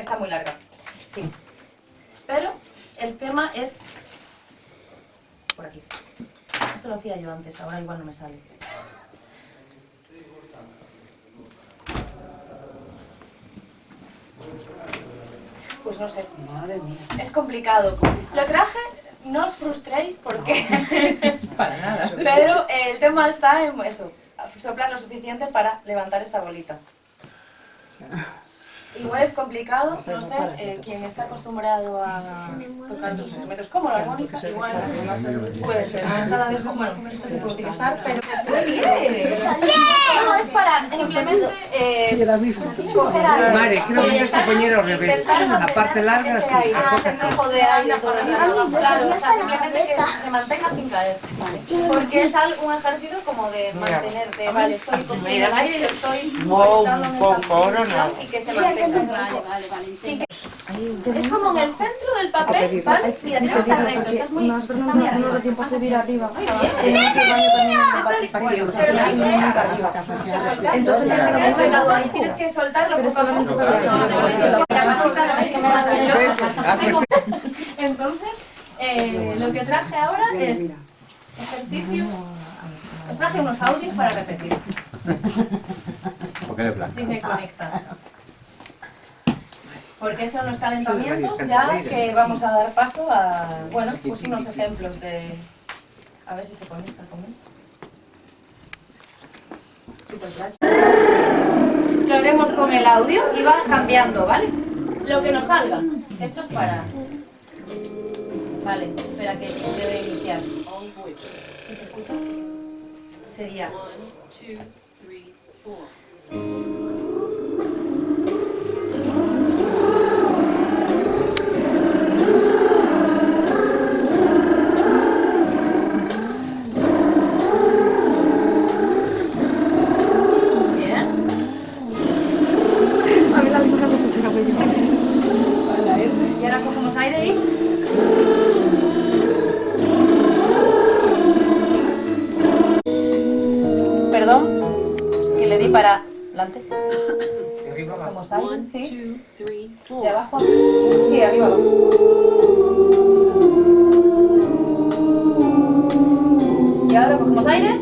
está muy larga. Sí. Pero el tema es... por aquí. Esto lo hacía yo antes, ahora igual no me sale. Pues no sé. Madre mía. Es complicado. Lo traje, no os frustréis porque... Para nada. Pero el tema está en eso, soplar lo suficiente para levantar esta bolita. Igual es complicado, no sé, quien está acostumbrado a tocar los instrumentos como la armónica, igual puede ser. Esta la dejo, bueno, esta se puede utilizar, pero... No, es para simplemente coger algo. Vale, creo que este poñero al revés. La parte larga, sí. El flujo de aire todo el rato. Claro, o sea, simplemente que se mantenga sin caer. Porque es un ejercicio como de mantenerte, vale, estoy cogiendo el aire y estoy conectando en esta posición y que se mantenga. Sí, es como en el centro del papel, ¿vale? Mira, tiene que estar recto, estás muy arriba. No da tiempo a subir arriba. Muy bien. Entonces tienes que soltarlo poco a poco. Entonces, lo que traje ahora es ejercicios. Os traje unos audios para repetir. Si se conecta. Porque son los calentamientos ya que vamos a dar paso a, bueno, pues unos ejemplos de... A ver si se conecta con esto. Lo haremos con el audio y va cambiando, ¿vale? Lo que nos salga. Esto es para... Vale, espera que debe iniciar. ¿Sí se escucha? Sería... 1, 2, 3, 4. Y ahora cogemos aire y... Perdón, que le di para adelante. Cogemos aire, sí. De abajo. Sí, de arriba abajo. Y ahora cogemos aire.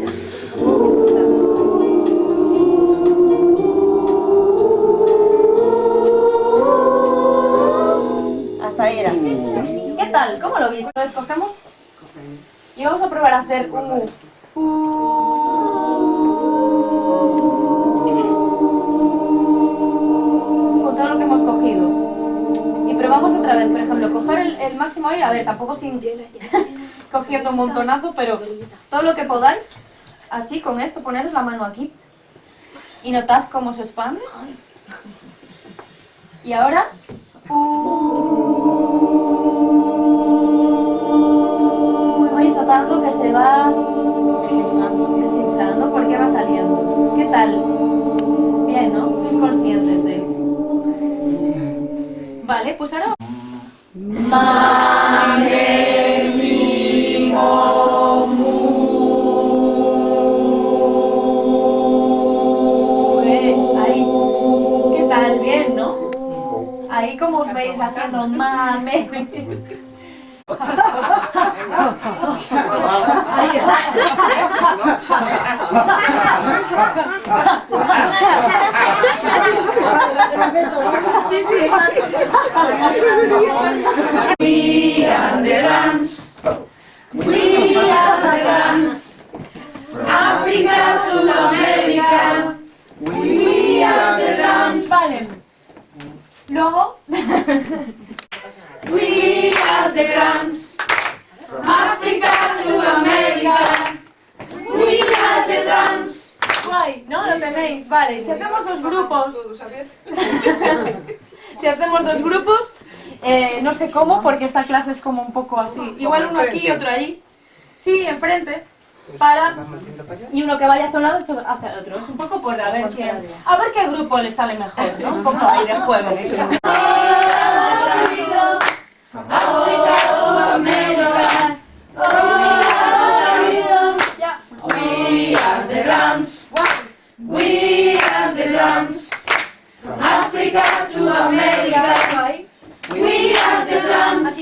Hasta ahí era. ¿Qué tal? ¿Cómo lo viste? Lo escogemos y vamos a probar a hacer un con todo lo que hemos cogido. Y probamos otra vez, por ejemplo, coger el máximo aire, a ver, tampoco sin cogiendo un montonazo, pero todo lo que podáis, así con esto, poneros la mano aquí y notad cómo se expande. Y ahora vais notando que se va desinflando porque va saliendo. ¿Qué tal? Bien, ¿no? Sois conscientes de... Vale, pues ahora... Ahí. ¿Qué tal? Bien, ¿no? Ahí como os veis haciendo mame. Ahí está. Sí, sí. We are the drums. We are the drums. África, Sudamérica. We are the drums. Vale. Luego, we are the drums, from Africa to America, we are the drums. Guay, ¿no? Lo tenéis, vale. Si hacemos dos grupos, si hacemos dos grupos, no sé cómo, porque esta clase es como un poco así. Igual uno aquí y otro allí. Sí, enfrente. Para... Y uno que vaya hacia un lado y otro hacia el otro. Es un poco por a ver qué grupo le sale mejor, ¿no? Un poco ahí de juego. From Africa to America, we are the drums. We are the drums. From Africa to America. Cuídate trans.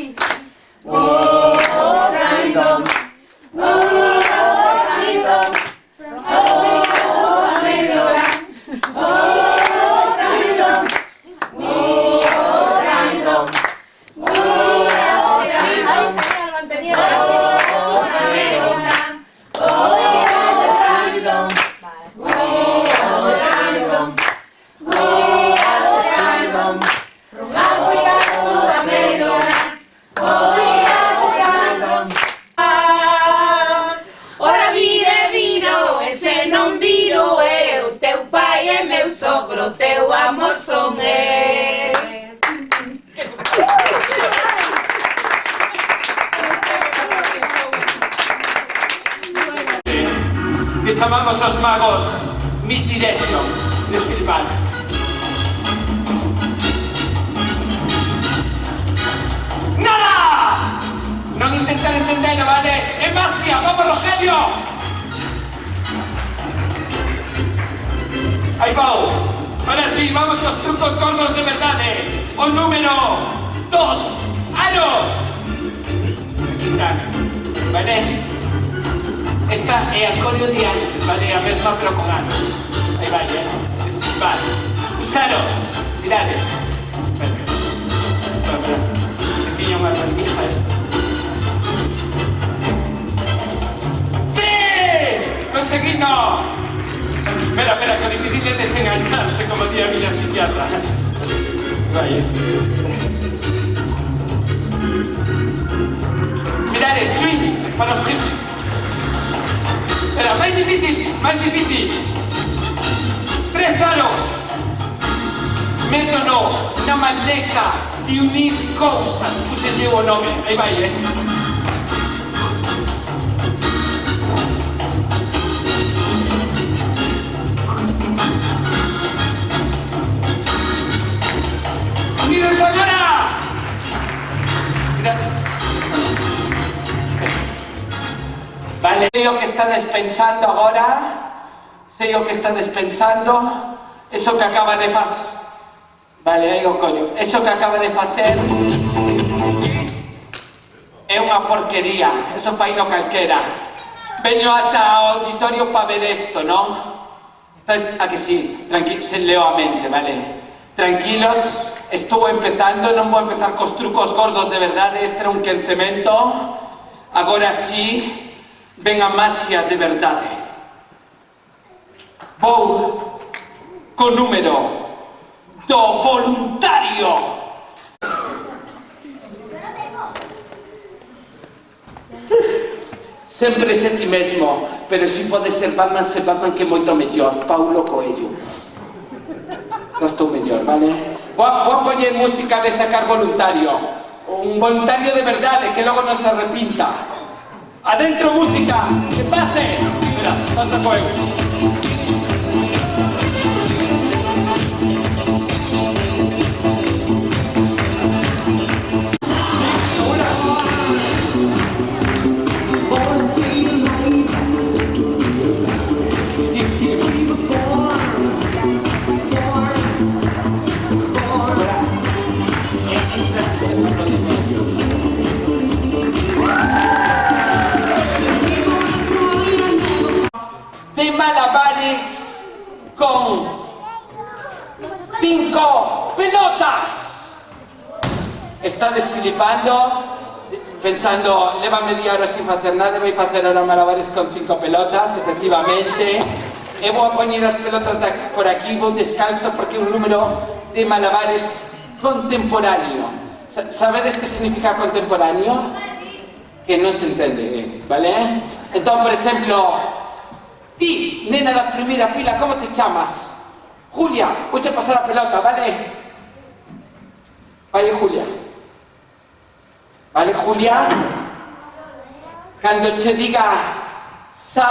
Random. Random. Teu amor son que chamamos os magos Misdirection desfilipar. ¡Nada! Non intentar entendelo, vale? En marcha, vamos Rogelio! Aí vou! Ahora sí, vamos cos trucos gordos de verdade. O número 2, anos. Aquí están, vale? Esta é a coreo de antes, vale? A mesma pero con anos. Aí vai, vale. Os anos, mirade. Espera. Que tiña unha bandija esta. ¡Sí! ¡Conseguimos! Espera, que difícil es desengancharse, como diría mi psiquiatra. Vaya. Mirad, swing para los hippies. Espera, más difícil. 3 anos. Método na manera de unir cousas. Puselle o nome. Aí vai, ¡Unidos ahora! Mira. Vale, sei o que estades pensando agora. Sei o que estades pensando. Eso que acaba de facer. Vale, aí o collo. Eso que acaba de facer é unha porquería. Eso fai no calquera. Veño ata o auditorio para ver esto, ¿no? A que sí, se leo a mente, vale? Tranquilos. Estou empezando, non vou empezar cos trucos gordos de verdade, este era un quencemento. Agora sí, ven a magia de verdade. Vou co número do voluntario. Sempre sé ti mesmo, pero si podes ser Batman que é moito mellor. Paulo Coelho. Non estou mellor, vale? Vou a poñer música de sacar voluntario. Un voluntario de verdade, que logo non se arrepinta. Adentro música, que pase. Mira, pasa fuego. De malabares con 5 pelotas. Está desfilipando, pensando, leva media hora sin facer nada, vai facer ahora malabares con 5 pelotas, efectivamente. E vou a poñer as pelotas por aquí, vou descalzo porque é un número de malabares contemporáneo. Sabedes que significa contemporáneo? Que non se entende, vale? Entón, por exemplo, ti, nena da primeira fila, como te chamas? Julia, vouche pasar a pelota, vale? Vale, Julia. Vale, Julia? Cando che diga sa,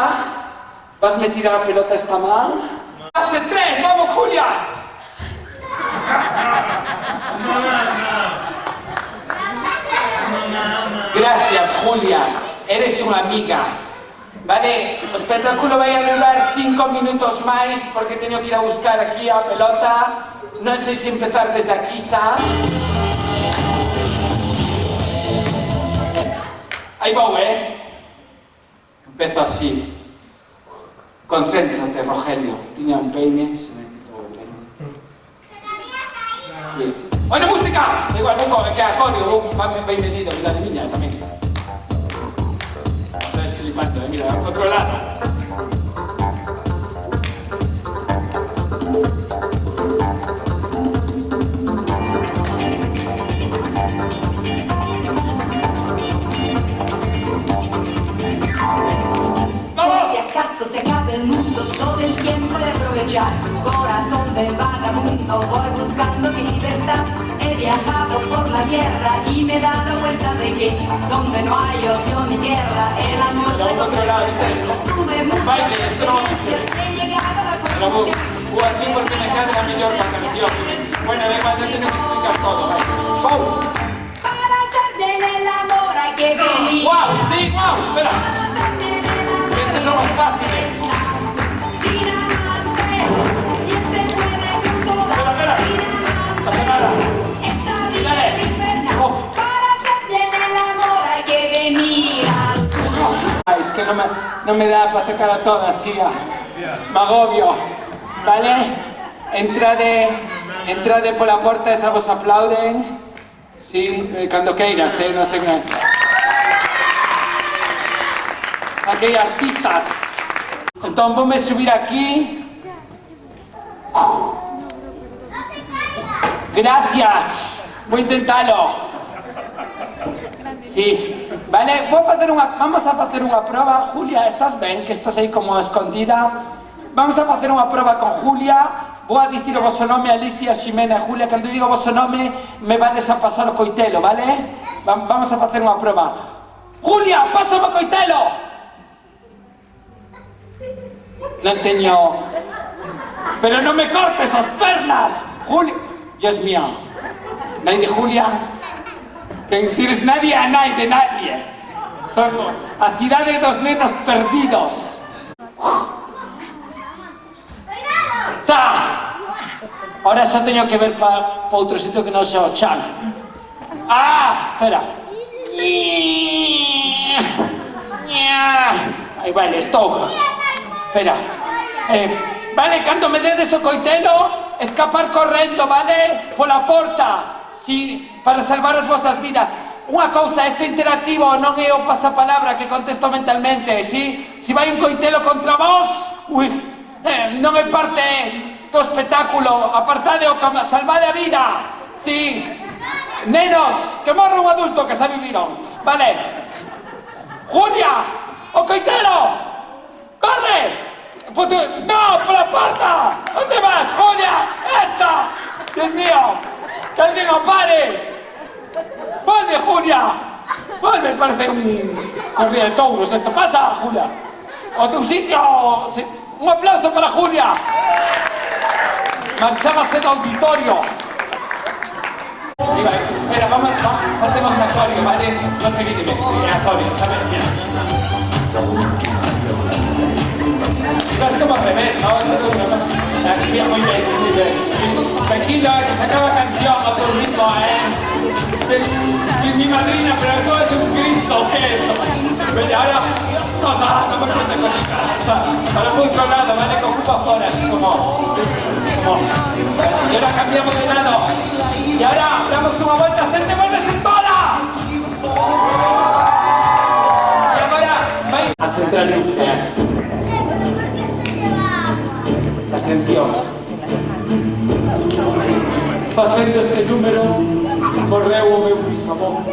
vas me tirar a pelota esta man? Pase 3, vamos, Julia! Gracias, Julia. Eres unha amiga. Vale, o espectáculo vai a durar 5 minutos máis porque teño que ir a buscar aquí a pelota. Non sei se empezar desde aquí, xa. Aí vou, Empezo así. Concéntrate, Rogelio. Tiña un peine, se me quitó o peine. Sí. Bueno, música! Da igual, que a Corio, ben venido, mira de miña tamén. Estás flipando, mira, outro lado. Si acaso se acabe el mundo, todo el tiempo de aprovechar. Corazón de vagabundo, voy buscando mi libertad. He viajado por la tierra y me he dado cuenta de que donde no hay odio ni guerra, el amor se convierte. Tuve muchas experiencias, he llegado a la conclusión. Aquí porque me queda la mejor canción. Bueno, además no tenemos que explicar todo. Para hacer bien el amor hay que venir. ¡Wow! Sí, wow, espera. Estos son los fáciles. Sin amantes, ¿quién se puede consolar? Espera. Sin No pasa nada. amantes, esta vida Dale. es infernal. Oh. Para hacer bien el amor hay que venir al sur. Ay, es que no me da para sacar a todas, sí, me agobio, ¿vale? Entrade por la puerta, esa vos aplauden, sí, cuando queiras, no sé qué. Aquí hay artistas, entonces vos me subir aquí. Gracias, voy a intentarlo. Sí, vale, vamos a hacer una prueba. Julia, ¿estás bien? Que estás ahí como escondida. Vamos a hacer una prueba con Julia. Voy a decir o vosso nome, Alicia, Ximena, Julia. Cuando digo vosso nome, me vades a pasar o coitelo, vale? Vamos a hacer una prueba. Julia, pásame o coitelo. No teño. Pero no me cortes las pernas. Julia, Dios mío. ¿Nadie de Julia? Que non tires nadie a nadie, nadie. Son a cidade dos nenos perdidos. ¡Sa! Ahora xa teño que ver para outro sitio que non xa o chan. Ah, espera. Aí vale, estou. Espera. Vale, cando me dedes o coitelo, escapar correndo, vale? Pola porta. Sí, para salvar as vosas vidas. Unha cousa, este interactivo non é o pasapalabra que contesto mentalmente, sí? Si vai un coitelo contra vos, non é parte do espectáculo, apartade o salvade a vida, sí? Nenos, que morra un adulto que xa viviron, vale? Julia, o coitelo, corre! No, por la puerta. ¿Dónde vas, Julia? ¡Esta! Dios mío, que alguien lo pare. Vuelve, Julia. Vuelve, parece un corrida de touros. Esto pasa, Julia. A tu sitio. Sí. Un aplauso para Julia. Marchábase del auditorio. Espera, hacemos acorio, ¿vale? No seguidme, acorio, ¿sabes? No es como al revés, ¿no? Aquí muy bien, muy bien. Tranquilo, que se acaba la canción, a tu ritmo, Es mi madrina, pero eso es un Cristo, ¿qué es eso? Pero ahora, cosa, no me cuentes con mi casa. Ahora muy colado, ¿vale? Que ocupa fuera, así como. Y ahora cambiamos de lado. Y ahora damos una vuelta, hacerte vuelves en todas. Y ahora, vais a centrarse. Atención. Facendo este número, correu o meu bisavó.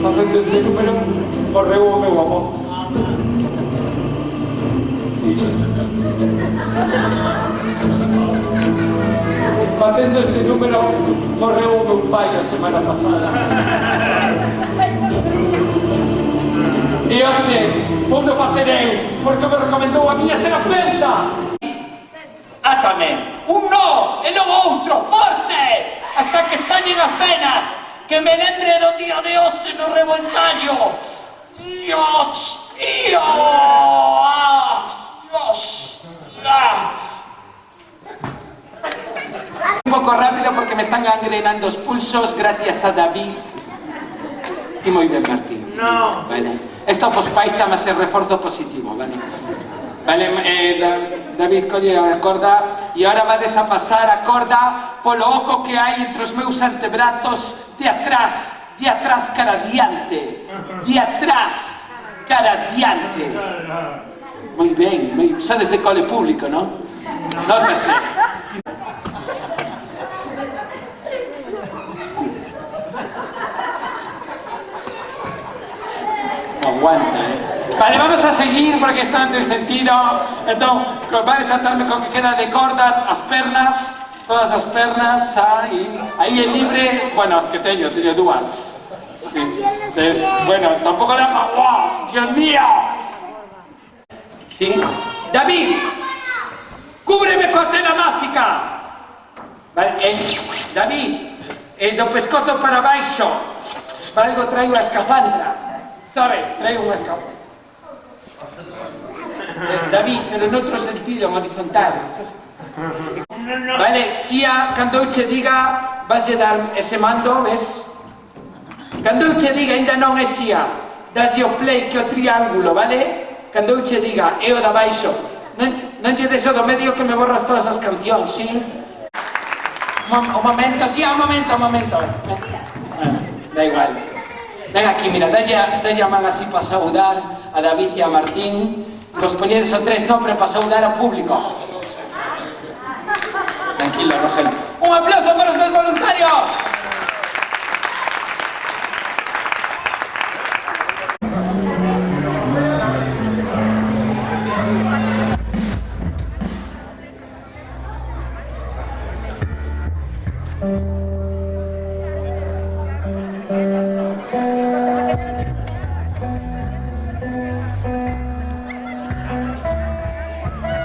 Facendo este número, correu o meu avó. Facendo este número, correu o meu pai a semana pasada. E hoxe, onde facer eu, porque me recomendou a miña terapeuta. Átame, un no, e non outro, forte, hasta que estallen as venas, que me lembre do día de hoxe no revoltario. Dios, Dios. poco rápido porque me están gangrenando los pulsos gracias a David. Y muy bien, Martín. No. Vale. Esto pues país chamase refuerzo positivo, ¿vale? Vale, David colle a corda e ahora vades a pasar a corda polo oco que hai entre os meus antebrazos de atrás cara diante, de atrás cara diante. Moi ben, sodes de cole público, non? Nótase. Aguanta, Vale, vamos a seguir porque está en sentido. Entonces, va a desatarme con que queda de corda as pernas, todas as pernas, aí é libre, bueno, as que teño dúas. Sí. Entonces, bueno, tampoco era para... ¡Wow! ¡Dios mío! ¿Sí? David, cúbreme con tela máxica. Vale, David, do pescozo para baixo, para algo traigo a escafandra. ¿Sabes? Traigo unha escafandra. David, pero en outro sentido, en horizontal. Vale, Xia, cando eu che diga, vas a dar ese mando, ves? Cando eu che diga, ainda non é Xia, daslle o play que o triángulo, vale? Cando eu che diga, é o da baixo. Non lle des o do medio que me borras todas as cancións, sí? Un momento, sí, un momento. Da igual. Ven aquí, mira, dalle a man así para saudar a David e a Martín. Vos poñedes o tres nombres para saudar ao público. Tranquilo, Rogelio. Un aplauso para os dos voluntarios.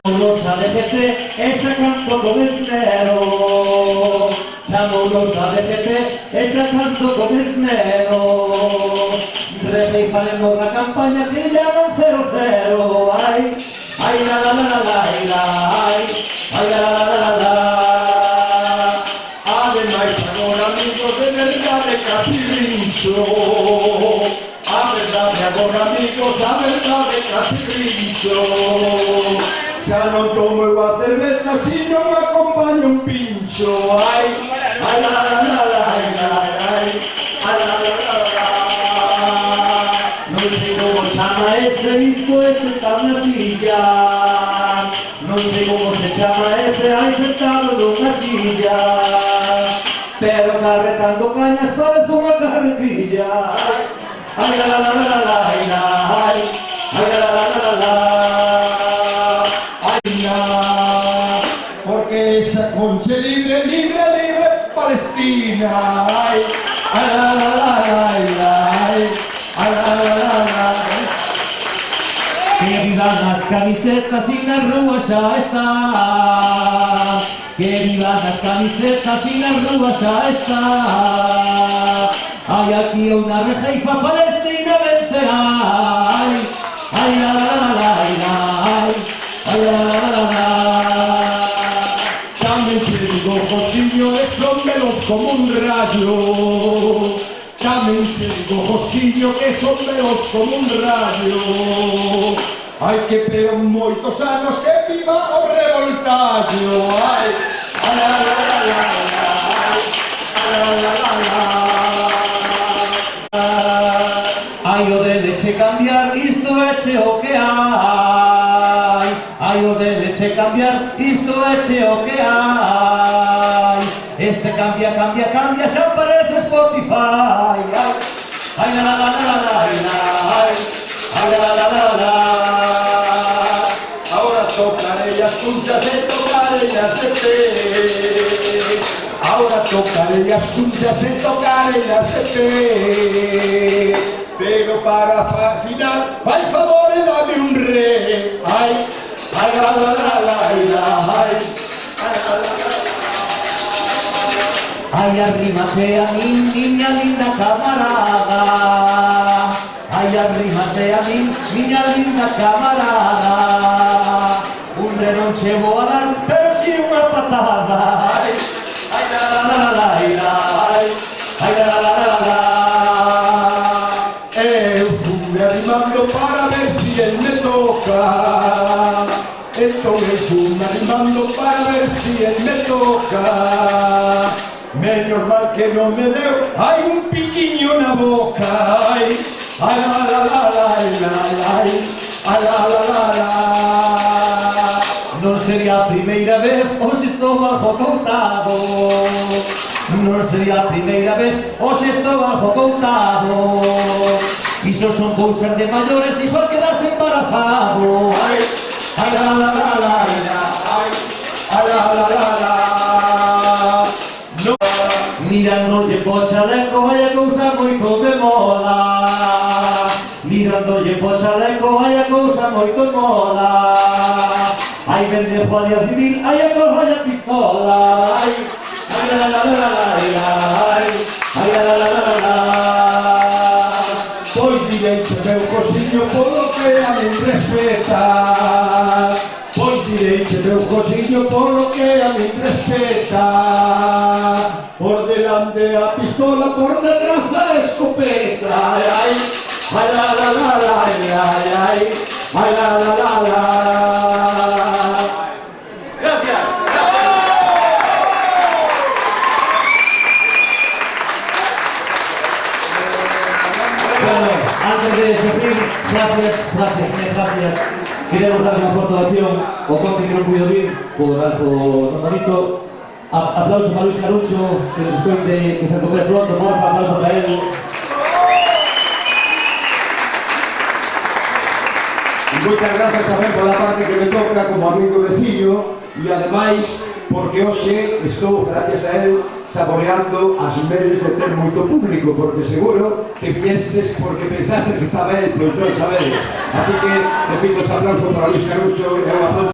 Chamourosa de Pepe, esa canto con esmero. Chamourosa de Pepe, esa canto con esmero. Rege y faremos la campaña que llaman 0-0. Ay, ay, la la la la la, ay, ay, la la la la la. Ademais, agora amigos de verdade casi rincho. A verdade agora amigos, a verdade casi rincho. Xa non tomo eu a cerveza si non me acompaña un pincho. Ai, ai, la la la la, ai, ai, ai, la la la la. Non sei como chama ese disco ese tan na silla. Non sei como se chama ese aí sentado nunha silla. Pero carretando cañas parece unha carretilla. Ai, la la la la la, ai, ai, ai, la la la la la. Porque esa concha libre, libre, libre Palestina. Ay, ay, ay, ay, ay, ay, ay, ay. Que vivan las camisetas y las rúas ya está. Que vivan las camisetas y las rúas ya está. Hay aquí una rejeifa Palestina vencerá. Ay, ay, la la la la, ay, ay, la la la la. Josillo es son veloz como un rayo. Cámense, digo Josillo que son veloz como un rayo. Ay, que pero moitos anos que viva o revoltallo. Ay, ay, ay, ay, ay, ay, ay, ay, o de leche cambiar, isto eche o que hai. Ai, o de leche cambiar, isto eche o que hai. Este cambia, cambia, cambia, xa parece Spotify. Ai, ai, la la la la la, ai, ai, la la la la. Ahora tocaré las punchas de tocaré las de té. Ahora tocaré las punchas de tocaré las de té. Pero para final, al favor, dame un re. Ay, ay, la la la la, ay, ay, la la la. Ay, arrímate a mí, niña linda camarada. Ay, arrímate a mí, niña linda camarada. Un re non che vou a dar, pero si unha patada. Ay, ay, Eu fui animando para ver si él me toca. Entonces fui animando para ver si él me toca. Menos mal que no me deu, hay un piquiño na boca. Ay, ay, la la la la la, ay, la la la la. Non sería a primeira vez, hoxe estou algo contado. Non sería a primeira vez, hoxe estou algo contado. Iso son cousas de maiores, igual que darse embarazado. Ay, ay, la la la la la, ay, la la la la. No. Mirándolle po chaleco, hai a cousa moito de moda. Mirándolle po chaleco, hai a cousa moito de moda. Hai vende Guardia Civil, hai a coja e a pistola. Ai, ai la la la la la, ai la la la la la. Pois direito meu cosiño polo que a min respeta. Pois direito meu cosiño polo que a min respeta. Por delante a pistola, por detrás a escopeta. Ai, ai, ai la la la la, ai, ai la la la la. Antes de seguir, gracias. Quería dar unha fotogración o conte que non puido vir por algo normalito. Aplauso para Luis Carucho, que nos escoite que se recupere pronto, porfa, aplauso para él. Moitas grazas tamén pola parte que me toca como amigo veciño e ademais porque hoxe estou, gracias a él, saboreando as meses de ter moito público, porque seguro que viestes porque pensastes que estaba él, pero non sabedes. Así que, repito, os aplausos para Luis Carucho e un aplauso.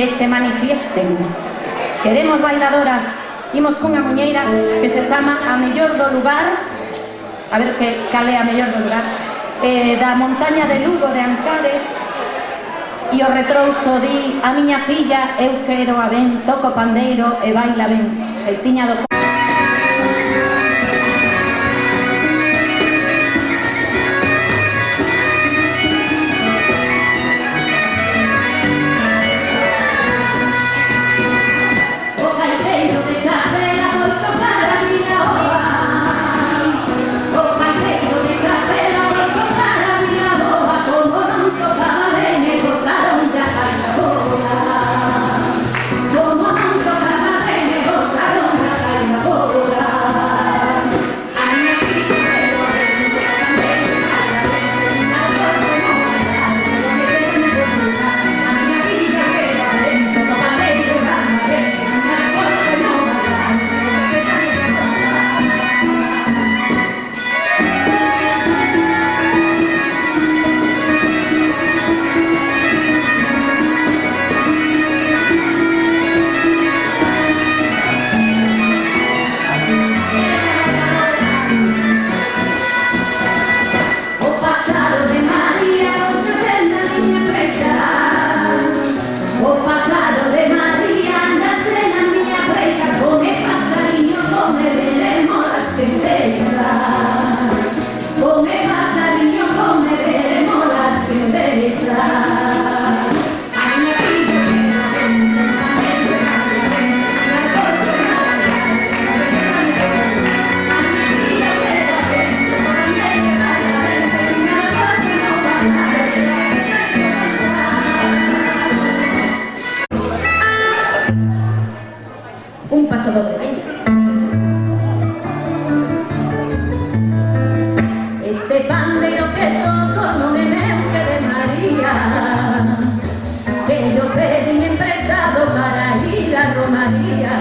que se manifiesten. Queremos bailadoras. Imos cunha muñeira que se chama A Mellor do Lugar, a ver que cale A Mellor do Lugar, da montaña de Lugo de Ancares, e o retrouso di: a miña filla eu quero a ben, toco pandeiro e baila ben, feitiña do... Romaría.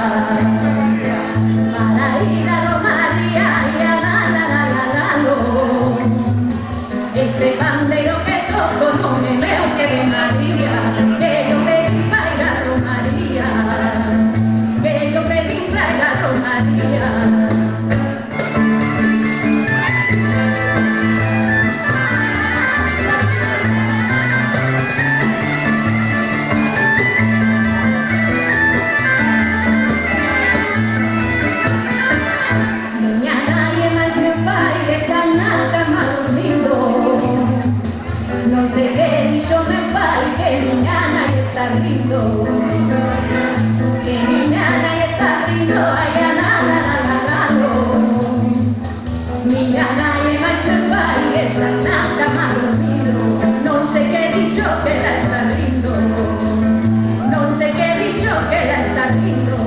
María, Romaría, la la la la la lo. Este bandeiro que toco non é meu que de María, que yo pedín para ir a Romaría, que yo pedín para ir a Romaría. Miña nai e máis meu pai que están na cama dormindo. Non sei que dixo meu pai que miña nai está rindo. Que miña nai está rindo, ai a la la la la la lo. Miña nai e máis meu pai que están na cama dormindo. Non sei que dixo que la está rindo. Non sei que dixo que la está rindo.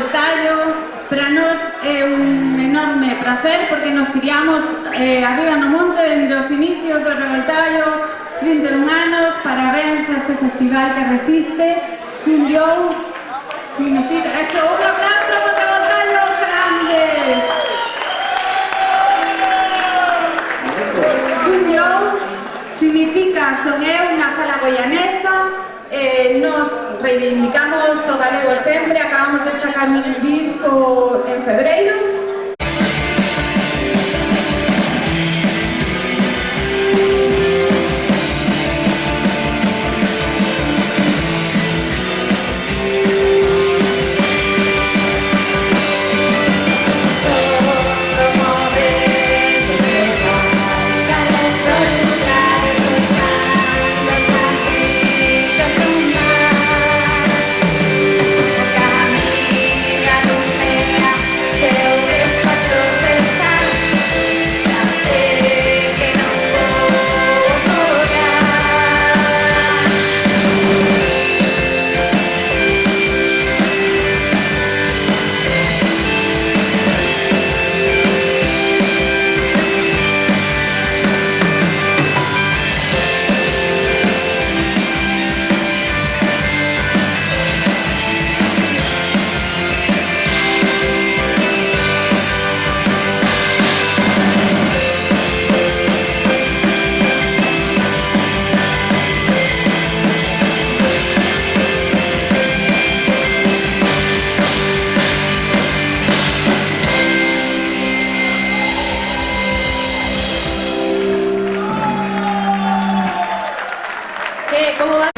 Revoltallo. Para nós é un enorme prazer porque nos criamos arriba no monte dende os inicios do Revoltallo, 31 anos, parabéns a este festival que resiste. Sunyou significa... Eso, un aplauso para Revoltallo grandes! Sunyou significa son eu na fala goianesa. Nos reivindicamos o galego sempre, acabamos de sacar un disco en febreiro. ¿Cómo va?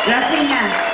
Gracias.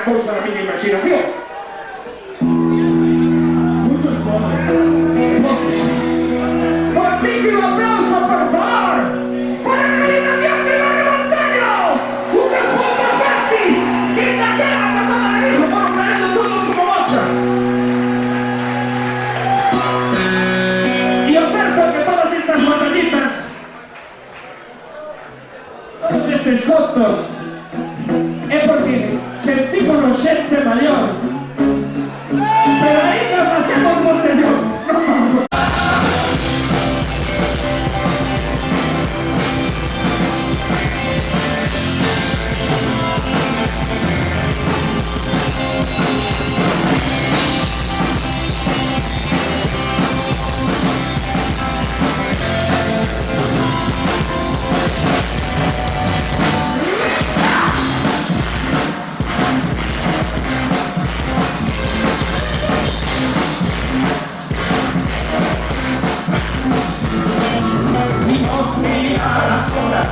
cousa da miña imaginación. Muchos modos. Fortísimo aplauso, por favor, para a realización de Mario Montaño. Unas fotos festis que daquela pasada de mismo foron caendo todos como moscas. E o certo que todas estas batallitas, todos estes fotos, é porque sentímonos xente maior, pero ainda facemos botellón. Dios mira las horas,